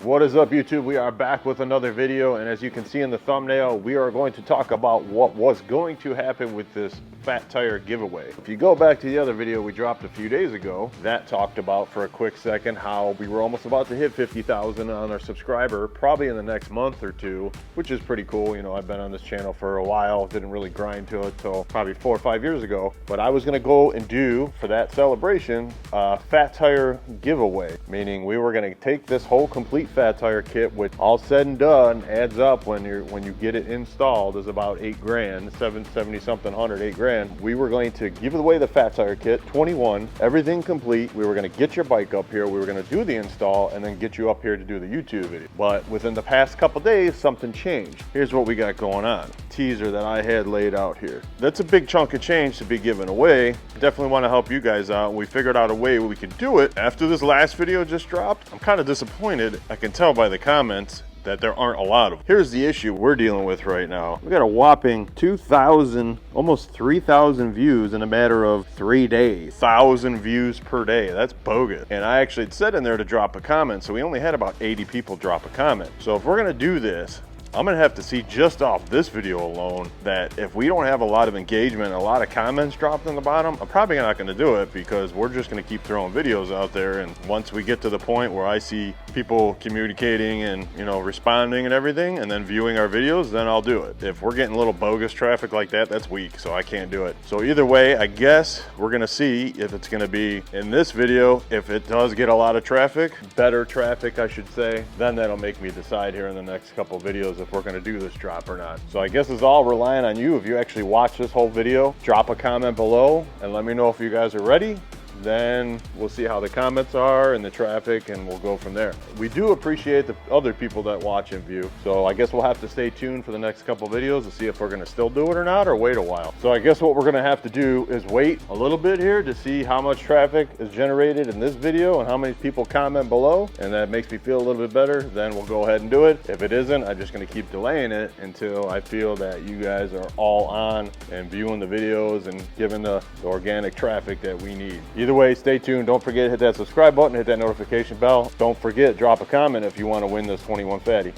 What is up, YouTube? We are back with another video, and as you can see in the thumbnail, we are going to talk about what was going to happen with this fat tire giveaway. If you go back to the other video we dropped a few days ago, that talked about for a quick second how we were almost about to hit 50,000 on our subscriber, probably in the next month or two, which is pretty cool. You know, I've been on this channel for a while, didn't really grind to it till probably 4 or 5 years ago, but I was gonna go and do, for that celebration, a fat tire giveaway, meaning we were gonna take this whole complete fat tire kit, which all said and done adds up when you get it installed is about 8 grand, 770 something, 8 grand. We were going to give away the fat tire kit, 21, everything complete. We were going to get your bike up here, we were going to do the install, and then get you up here to do the YouTube video. But within the past couple days, something changed. Here's what we got going on. Teaser that I had laid out here. That's a big chunk of change to be given away. Definitely want to help you guys out. We figured out a way we could do it. After this last video just dropped, I'm kind of disappointed. I can tell by the comments that there aren't a lot of them. Here's the issue we're dealing with right now. We got a whopping 2,000, almost 3,000 views in a matter of 3 days. 1,000 views per day. That's bogus. And I actually said in there to drop a comment, so we only had about 80 people drop a comment. So if we're gonna do this, I'm gonna have to see just off this video alone that if we don't have a lot of engagement, a lot of comments dropped in the bottom, I'm probably not gonna do it because we're just gonna keep throwing videos out there. And once we get to the point where I see people communicating and, you know, responding and everything, and then viewing our videos, then I'll do it. If we're getting a little bogus traffic like that, that's weak, so I can't do it. So either way, I guess we're gonna see if it's gonna be in this video. If it does get a lot of traffic, better traffic, I should say, then that'll make me decide here in the next couple videos if we're gonna do this drop or not. So I guess it's all relying on you. If you actually watch this whole video, drop a comment below and let me know if you guys are ready. Then we'll see how the comments are and the traffic, and we'll go from there. We do appreciate the other people that watch and view, so I guess we'll have to stay tuned for the next couple videos to see if we're gonna still do it or not, or wait a while. So I guess what we're gonna have to do is wait a little bit here to see how much traffic is generated in this video and how many people comment below, and that makes me feel a little bit better. Then we'll go ahead and do it. If it isn't, I'm just gonna keep delaying it until I feel that you guys are all on and viewing the videos and giving the organic traffic that we need. Either way, stay tuned. Don't forget to hit that subscribe button, hit that notification bell. Don't forget, drop a comment if you want to win this 21 fatty.